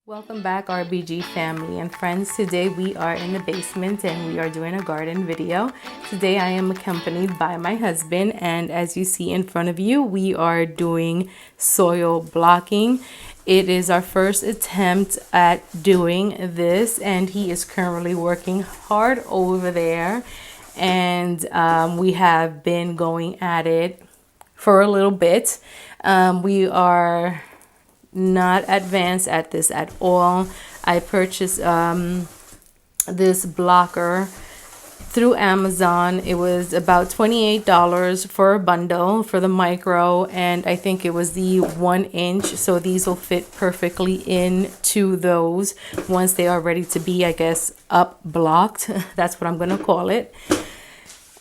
Welcome back, RBG family and friends. Today we are in the basement and we are doing a garden video. Today I am accompanied by my husband, and as you see in front of you, we are doing soil blocking. It is our first attempt at doing this, and he is currently working hard over there. And we have been going at it for a little bit. We are not advanced at this at all. I purchased this blocker through Amazon. It was about $28 for a bundle for the micro, and I think it was the 1 inch, so these will fit perfectly into those once they are ready to be, I guess, up blocked. That's what I'm gonna call it.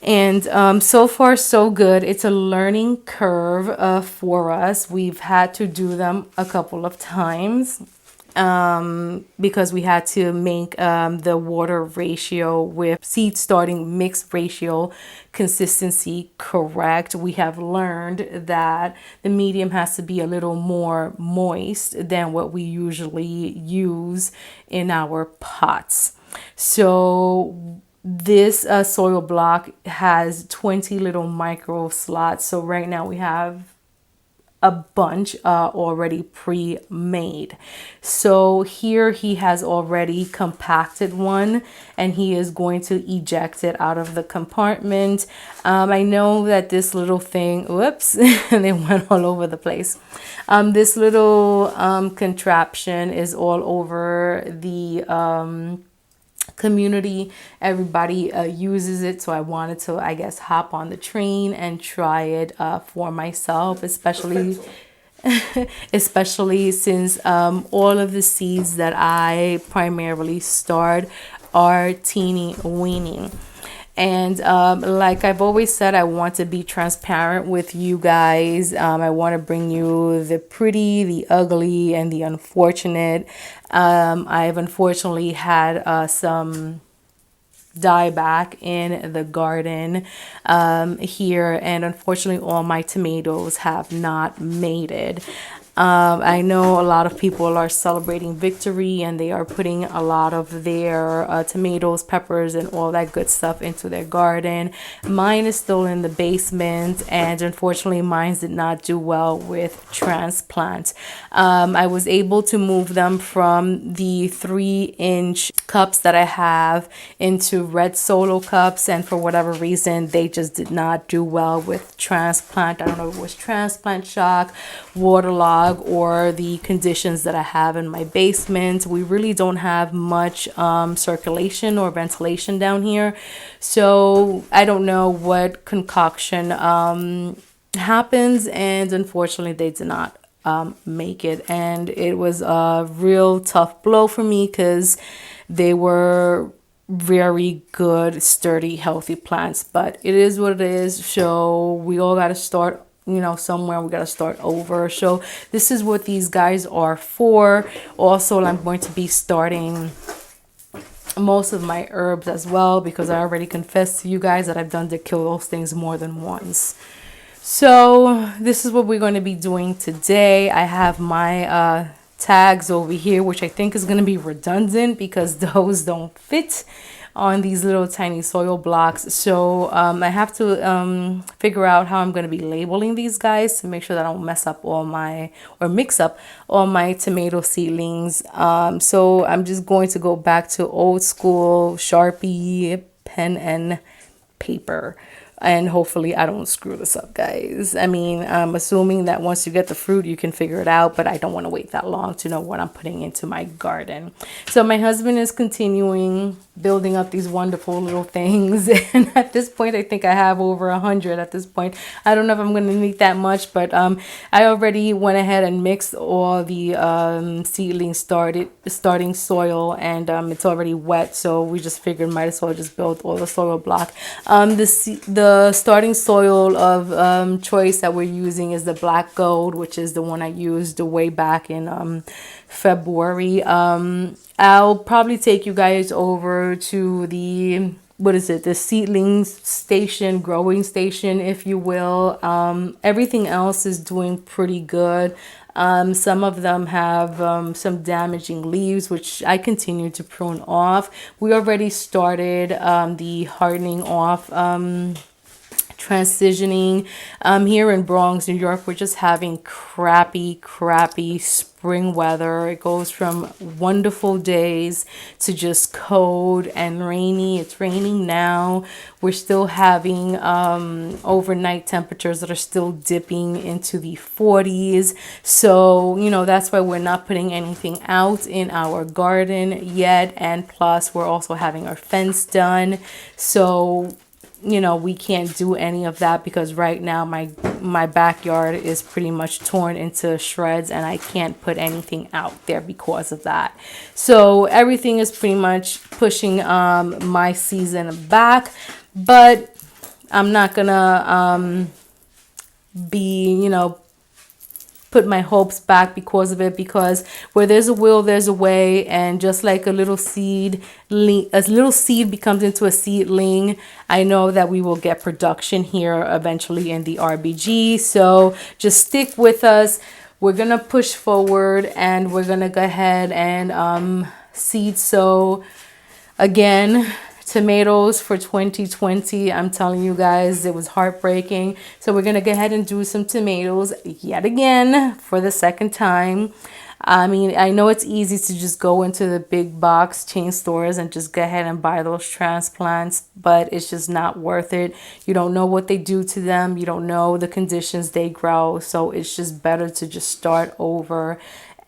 And so far so good. It's a learning curve for us. We've had to do them a couple of times because we had to make the water ratio with seed starting mix ratio consistency correct. We have learned that the medium has to be a little more moist than what we usually use in our pots. So this soil block has 20 little micro slots. So right now we have a bunch already pre-made. So here he has already compacted one, and he is going to eject it out of the compartment. I know that this little thing, whoops, and they went all over the place. This little contraption is all over the community. Everybody uses it, so I wanted to, I guess, hop on the train and try it for myself, especially especially since all of the seeds that I primarily start are teeny weeny. And like I've always said, I want to be transparent with you guys. I want to bring you the pretty, the ugly, and the unfortunate. I've unfortunately had some dieback in the garden here, and unfortunately all my tomatoes have not made it. I know a lot of people are celebrating victory, and they are putting a lot of their tomatoes, peppers, and all that good stuff into their garden. Mine is still in the basement, and unfortunately mine did not do well with transplant. I was able to move them from the 3-inch cups that I have into red solo cups, and for whatever reason they just did not do well with transplant. I don't know if it was transplant shock, waterlogged, or the conditions that I have in my basement. We really don't have much circulation or ventilation down here, so I don't know what concoction happens, and unfortunately they did not make it. And it was a real tough blow for me because they were very good, sturdy, healthy plants, but it is what it is. So we all got to start, you know, somewhere. We got to start over. So this is what these guys are for. Also, I'm going to be starting most of my herbs as well, because I already confessed to you guys that I've done to kill those things more than once. So this is what we're going to be doing today. I have my tags over here, which I think is going to be redundant because those don't fit on these little tiny soil blocks. So I have to figure out how I'm going to be labeling these guys to make sure that I don't mess up all my, or mix up all my tomato seedlings. So I'm just going to go back to old school Sharpie, pen, and paper. And hopefully I don't screw this up, guys. I mean, I'm assuming that once you get the fruit, you can figure it out, but I don't want to wait that long to know what I'm putting into my garden. So my husband is continuing building up these wonderful little things. And at this point, I think I have over 100 at this point. I don't know if I'm going to need that much, but I already went ahead and mixed all the seedlings starting soil, and it's already wet. So we just figured might as well just build all the soil block. The starting soil of choice that we're using is the black gold, which is the one I used way back in February. I'll probably take you guys over to the, what is it, the seedlings station, growing station, if you will. Everything else is doing pretty good. Some of them have some damaging leaves, which I continue to prune off. We already started the hardening off transitioning. Here in Bronx, New York, we're just having crappy spring weather. It goes from wonderful days to just cold and rainy. It's raining now. We're still having overnight temperatures that are still dipping into the 40s. So, you know, that's why we're not putting anything out in our garden yet. And plus, we're also having our fence done. So, you know, we can't do any of that because right now my backyard is pretty much torn into shreds and I can't put anything out there because of that. So everything is pretty much pushing my season back, but I'm not gonna be, you know, put my hopes back because of it, because where there's a will there's a way. And just like a little seed becomes into a seedling, I know that we will get production here eventually in the RBG. So just stick with us. We're gonna push forward and we're gonna go ahead and seed sow again. Tomatoes for 2020. I'm telling you guys, it was heartbreaking. So we're gonna go ahead and do some tomatoes yet again for the second time. I mean, I know it's easy to just go into the big box chain stores and just go ahead and buy those transplants, but it's just not worth it. You don't know what they do to them. You don't know the conditions they grow. So it's just better to just start over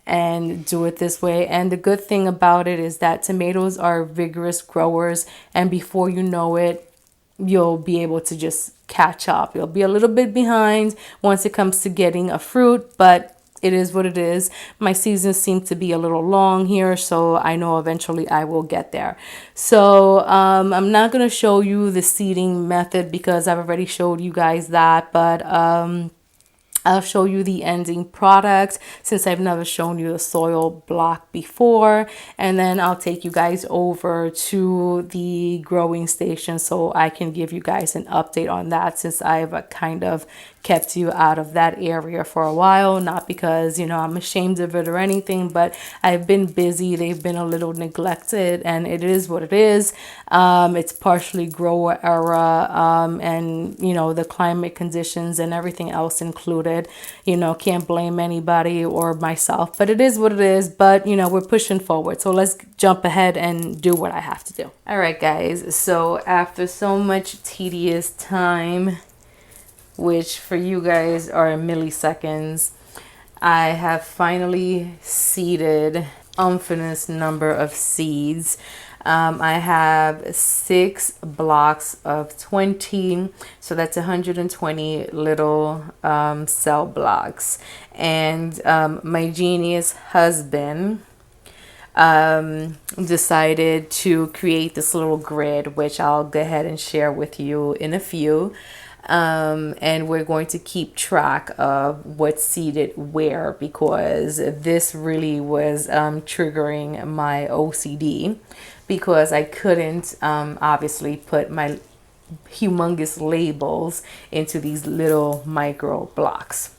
and do it this way. And the good thing about it is that tomatoes are vigorous growers, and before you know it, you'll be able to just catch up. You'll be a little bit behind once it comes to getting a fruit, but it is what it is. My seasons seem to be a little long here, so I know eventually I will get there. So I'm not going to show you the seeding method because I've already showed you guys that, but I'll show you the ending product since I've never shown you the soil block before. And then I'll take you guys over to the growing station so I can give you guys an update on that, since I've kind of kept you out of that area for a while. Not because, you know, I'm ashamed of it or anything, but I've been busy. They've been a little neglected and it is what it is. It's partially grower era and, you know, the climate conditions and everything else included. You know, can't blame anybody or myself, but it is what it is. But, you know, we're pushing forward. So let's jump ahead and do what I have to do. All right, guys. So after so much tedious time, which for you guys are milliseconds, I have finally seeded infinite number of seeds. I have 6 blocks of 20, so that's 120 little cell blocks. And my genius husband decided to create this little grid, which I'll go ahead and share with you in a few. And we're going to keep track of what's seeded where, because this really was triggering my OCD, because I couldn't obviously put my humongous labels into these little micro blocks.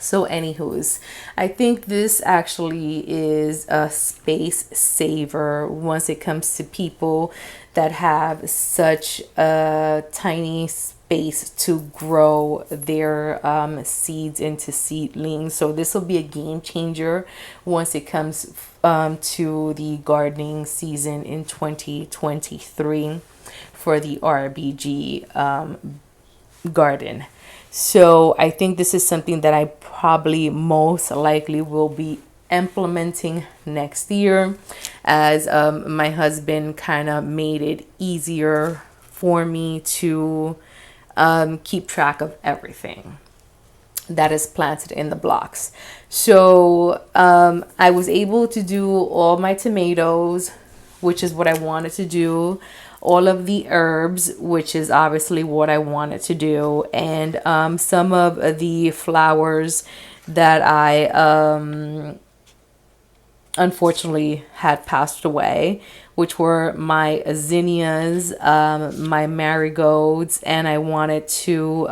So anywho's, I think this actually is a space saver once it comes to people that have such a tiny space to grow their seeds into seedlings. So this will be a game changer once it comes to the gardening season in 2023 for the RBG garden. So I think this is something that I probably most likely will be implementing next year, as my husband kind of made it easier for me to keep track of everything that is planted in the blocks. So I was able to do all my tomatoes, which is what I wanted to do, all of the herbs, which is obviously what I wanted to do, and some of the flowers that I unfortunately had passed away, which were my zinnias, my marigolds, and I wanted to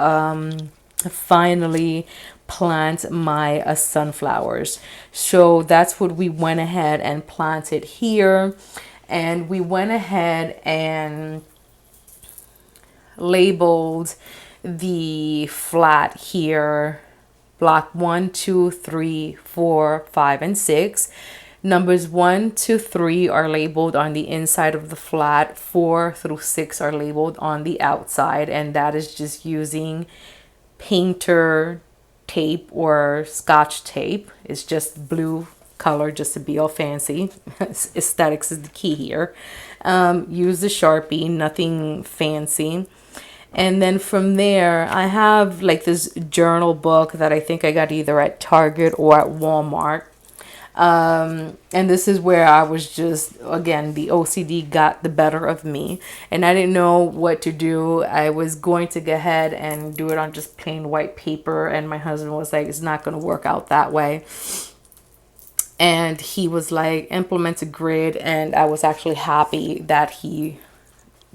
finally plant my sunflowers. So that's what we went ahead and planted here. And we went ahead and labeled the flat here block 1, 2, 3, 4, 5, and 6. Numbers 1 to 3 are labeled on the inside of the flat. 4 through 6 are labeled on the outside, and that is just using painter tape or scotch tape. It's just blue color, just to be all fancy. Aesthetics is the key here. Use the Sharpie, nothing fancy. And then from there, I have like this journal book that I think I got either at Target or at Walmart. And this is where I was just, again, the OCD got the better of me, and I didn't know what to do. I was going to go ahead and do it on just plain white paper, and my husband was like, it's not going to work out that way. And he was like, implement a grid. And I was actually happy that he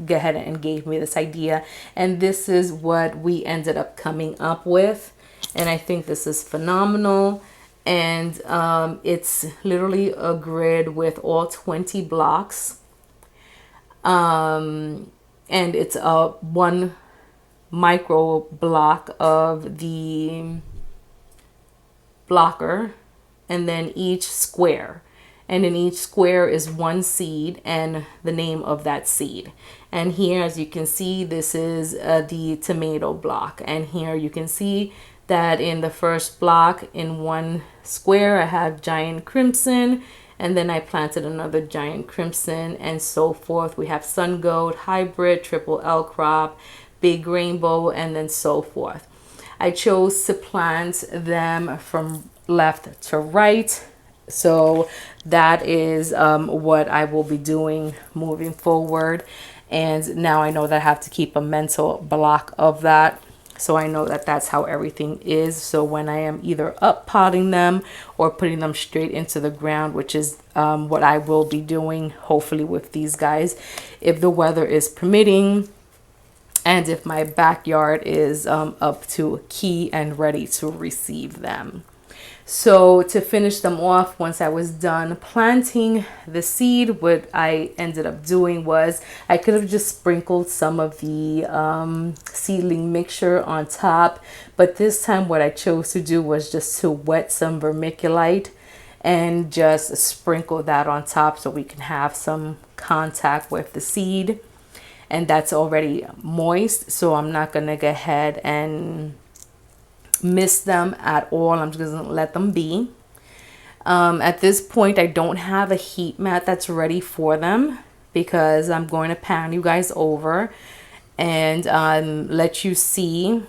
go ahead and gave me this idea, and this is what we ended up coming up with. And I think this is phenomenal. And it's literally a grid with all 20 blocks, and it's a 1 micro block of the blocker, and then each square. And in each square is 1 seed and the name of that seed. And here, as you can see, this is the tomato block. And here you can see that in the first block, in 1 square, I have giant crimson. And then I planted another giant crimson, and so forth. We have sun gold, hybrid, triple L crop, big rainbow, and then so forth. I chose to plant them from left to right. So that is what I will be doing moving forward. And now I know that I have to keep a mental block of that. So I know that that's how everything is. So when I am either up potting them or putting them straight into the ground, which is what I will be doing, hopefully, with these guys, if the weather is permitting, and if my backyard is up to key and ready to receive them. So to finish them off, once I was done planting the seed, what I ended up doing was I could have just sprinkled some of the seedling mixture on top. But this time what I chose to do was just to wet some vermiculite and just sprinkle that on top so we can have some contact with the seed. And that's already moist, so I'm not going to go ahead and miss them at all. I'm just gonna let them be. At this point, I don't have a heat mat that's ready for them because I'm going to pan you guys over and let you see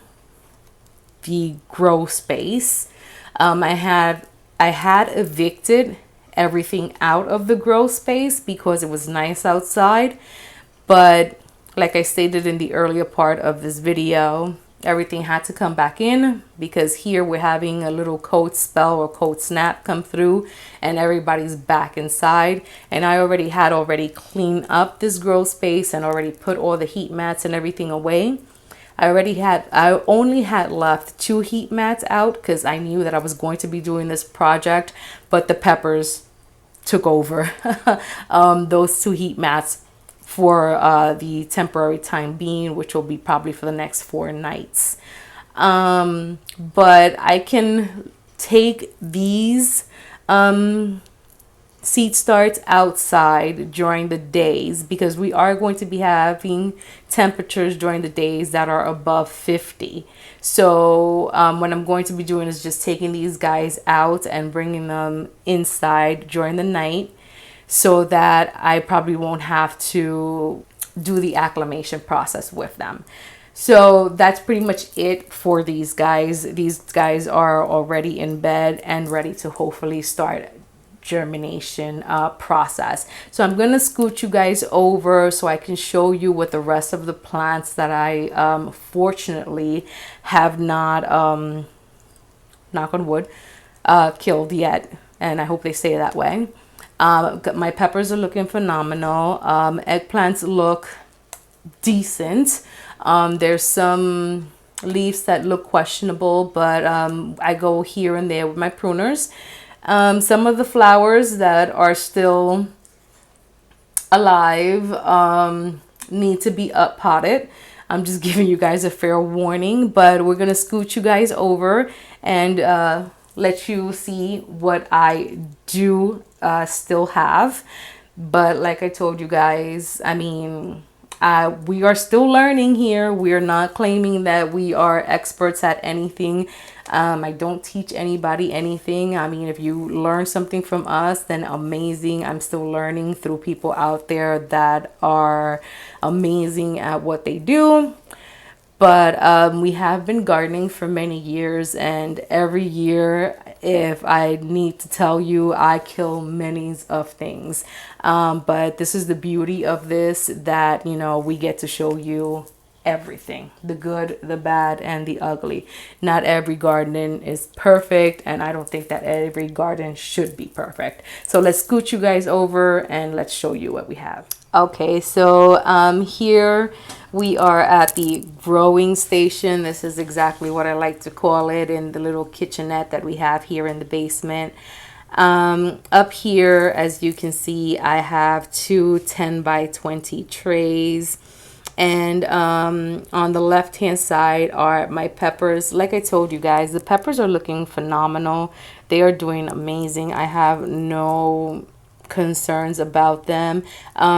the grow space. I had evicted everything out of the grow space because it was nice outside, but like I stated in the earlier part of this video, everything had to come back in because here we're having a little cold spell or cold snap come through and everybody's back inside. And I already cleaned up this grow space and already put all the heat mats and everything away. I only had left 2 heat mats out because I knew that I was going to be doing this project, but the peppers took over those 2 heat mats for the temporary time being, which will be probably for the next 4 nights. But I can take these seed starts outside during the days because we are going to be having temperatures during the days that are above 50. So what I'm going to be doing is just taking these guys out and bringing them inside during the night, so that I probably won't have to do the acclimation process with them. So that's pretty much it for these guys. These guys are already in bed and ready to hopefully start germination process. So I'm going to scoot you guys over so I can show you what the rest of the plants that I fortunately have not, knock on wood, killed yet. And I hope they stay that way. My peppers are looking phenomenal. Eggplants look decent. There's some leaves that look questionable, but I go here and there with my pruners. Some of the flowers that are still alive need to be up potted. I'm just giving you guys a fair warning, but we're gonna scoot you guys over and let you see what I do still have. But like I told you guys, I mean, we are still learning here. We are not claiming that we are experts at anything. I don't teach anybody anything. I mean, if you learn something from us, then amazing. I'm still learning through people out there that are amazing at what they do. But we have been gardening for many years, and every year, if I need to tell you, I kill many of things. But this is the beauty of this, that, you know, we get to show you everything, the good, the bad, and the ugly. Not every garden is perfect, and I don't think that every garden should be perfect. So let's scoot you guys over and let's show you what we have. Okay, so here we are at the growing station. This is exactly what I like to call it, in the little kitchenette that we have here in the basement. Up here, as you can see, I have two 10 by 20 trays. And on the left hand side are my peppers. Like I told you guys, the peppers are looking phenomenal. They are doing amazing. I have no concerns about them.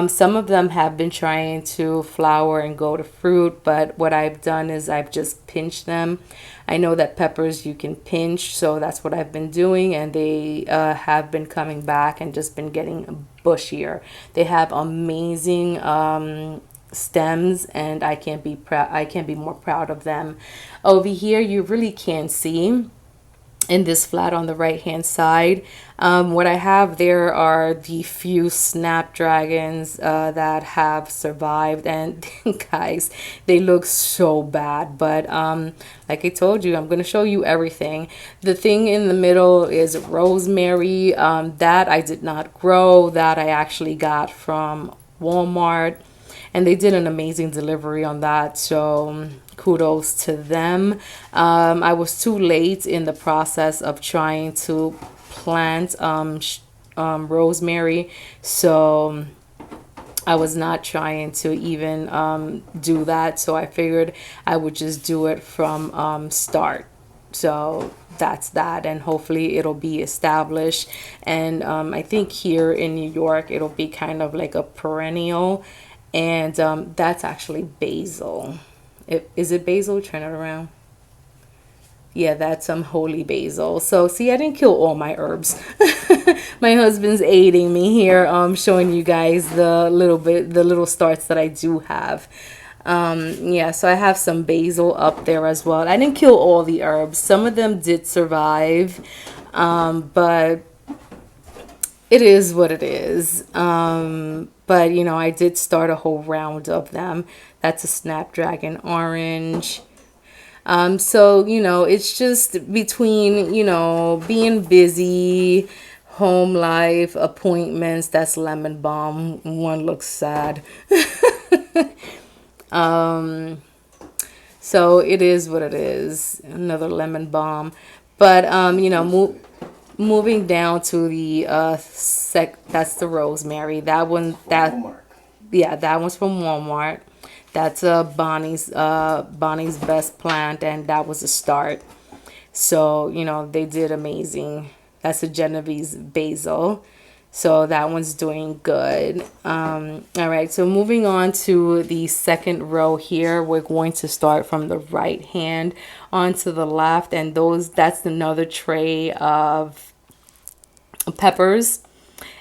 Some of them have been trying to flower and go to fruit, but what I've done is I've just pinched them. I know that peppers you can pinch, so that's what I've been doing, and they have been coming back and just been getting bushier. They have amazing stems, and I can't be more proud of them. Over here you really can't see in this flat on the right hand side. What I have there are the few snapdragons that have survived, and guys, they look so bad, but like I told you, I'm going to show you everything. The thing in the middle is rosemary. That I did not grow, that I actually got from Walmart, and they did an amazing delivery on that, so kudos to them. I was too late in the process of trying to plant rosemary, so I was not trying to even do that, so I figured I would just do it from start. So that's that, and hopefully it'll be established. And I think here in New York it'll be kind of like a perennial. And that's actually basil. Is it basil? Turn it around. Yeah, that's some holy basil. So see, I didn't kill all my herbs. My husband's aiding me here, showing you guys the little starts that I do have. Yeah, so I have some basil up there as well. I didn't kill all the herbs. Some of them did survive, but it is what it is. But, you know, I did start a whole round of them. That's a snapdragon orange. So, you know, it's just between, you know, being busy, home life, appointments. That's lemon balm. One looks sad. So it is what it is. Another lemon balm. But, you know, moving down to the that's the rosemary. That one's from Walmart. That's Bonnie's best plant, and that was a start. So, you know, they did amazing. That's a Genevieve's basil. So that one's doing good. All right, so moving on to the second row here, we're going to start from the right hand onto the left, and that's another tray of peppers.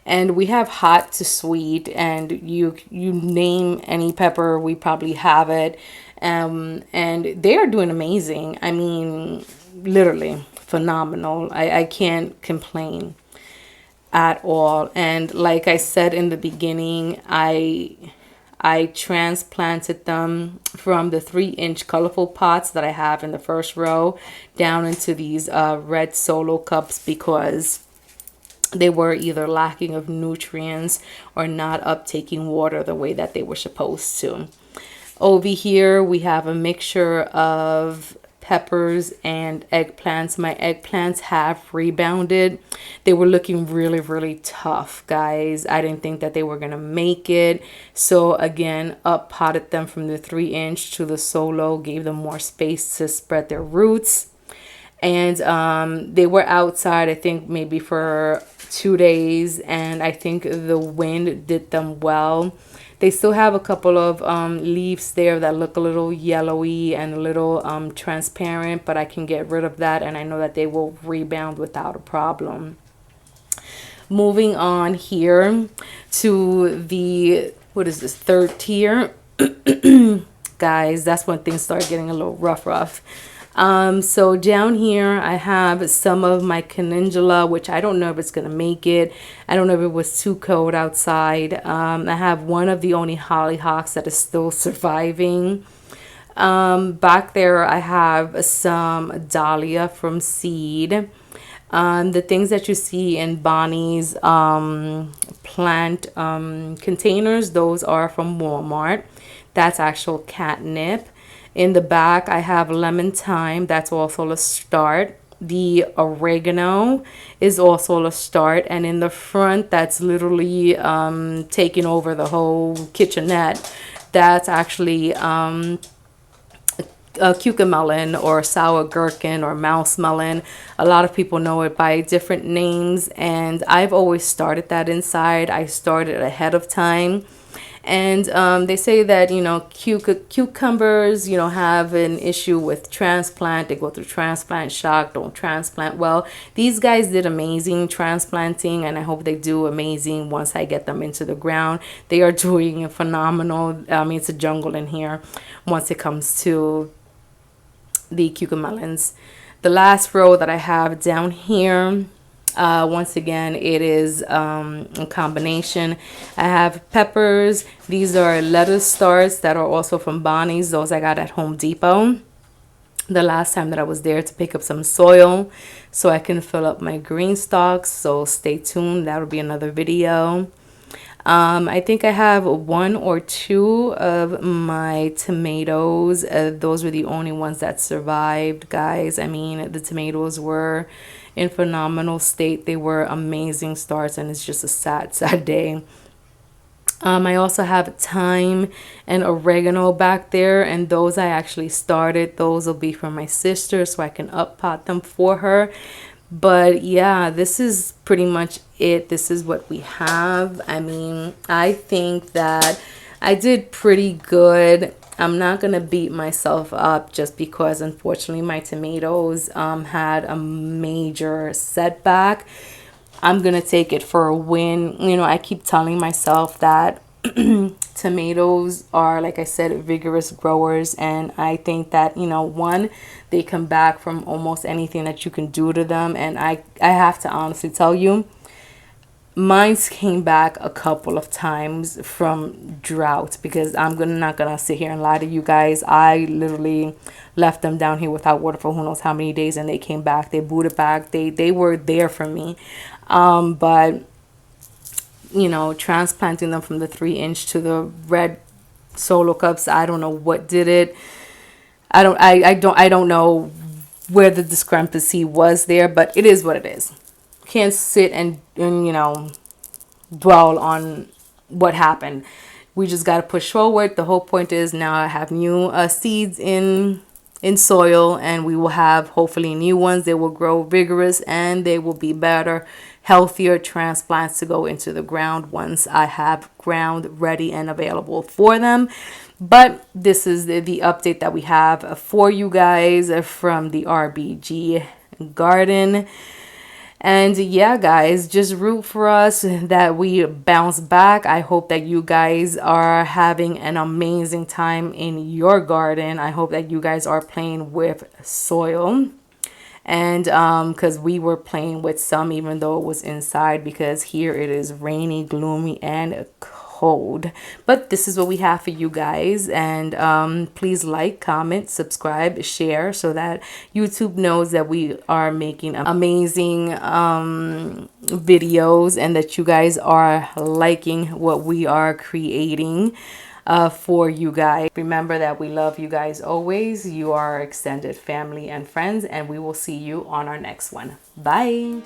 And we have hot to sweet, and you name any pepper, we probably have it. And they are doing amazing. I mean, literally phenomenal. I can't complain at all. And like I said in the beginning, I transplanted them from the 3-inch colorful pots that I have in the first row down into these red solo cups, because they were either lacking of nutrients or not uptaking water the way that they were supposed to. Over here, we have a mixture of peppers and eggplants. My eggplants have rebounded. They were looking really, really tough, guys. I didn't think that they were going to make it. So again, up potted them from the 3-inch to the solo, gave them more space to spread their roots. And they were outside, I think maybe for 2 days, and I think the wind did them well. They still have a couple of leaves there that look a little yellowy and a little transparent, but I can get rid of that, and I know that they will rebound without a problem. Moving on here to the, what is this, third tier. Guys, that's when things start getting a little rough. So down here I have some of my calendula, which I don't know if it's gonna make it. I don't know if it was too cold outside. I have one of the only hollyhocks that is still surviving. Back there I have some dahlia from seed. The things that you see in Bonnie's plant containers, those are from Walmart. That's actual catnip. In the back, I have lemon thyme. That's also a start. The oregano is also a start. And in the front, that's literally taking over the whole kitchenette. That's actually a cucamelon or sour gherkin or mouse melon. A lot of people know it by different names. And I've always started that inside. I started ahead of time. And they say that, you know, cucumbers, you know, have an issue with transplant. They go through transplant shock, don't transplant well. These guys did amazing transplanting, and I hope they do amazing once I get them into the ground. They are doing phenomenal. I mean, it's a jungle in here once it comes to the cucamelons. The last row that I have down here, once again, it is a combination. I have peppers. These are lettuce starts that are also from Bonnie's. Those I got at Home Depot the last time that I was there to pick up some soil so I can fill up my green stalks. So stay tuned. That'll be another video. I think I have 1 or 2 of my tomatoes. Those were the only ones that survived, guys. I mean, the tomatoes were in phenomenal state. They were amazing starts, and it's just a sad day. I also have thyme and oregano back there, and those I actually started. Those will be for my sister so I can up pot them for her. But yeah, this is pretty much it. This is what we have. I mean, I think that I did pretty good. I'm not going to beat myself up just because, unfortunately, my tomatoes had a major setback. I'm going to take it for a win. You know, I keep telling myself that tomatoes are, like I said, vigorous growers, and I think that, you know, one, they come back from almost anything that you can do to them. And I have to honestly tell you, mine's came back a couple of times from drought, because not gonna sit here and lie to you guys. I literally left them down here without water for who knows how many days, and they came back. They booted back. They were there for me. But you know, transplanting them from the 3-inch to the red solo cups, I don't know what did it. I don't know where the discrepancy was there, but it is what it is. Can't sit and you know, dwell on what happened. We just got to push forward. The whole point is now I have new seeds in soil, and we will have hopefully new ones. They will grow vigorous, and they will be better, healthier transplants to go into the ground once I have ground ready and available for them. But this is the update that we have for you guys from the RBG garden. And yeah, guys, just root for us that we bounce back. I hope that you guys are having an amazing time in your garden. I hope that you guys are playing with soil. And because we were playing with some, even though it was inside, because here it is rainy, gloomy, and cold. But this is what we have for you guys. And please like, comment, subscribe, share, so that YouTube knows that we are making amazing videos, and that you guys are liking what we are creating. for you guys. Remember that we love you guys always. You are our extended family and friends, and we will see you on our next one. Bye.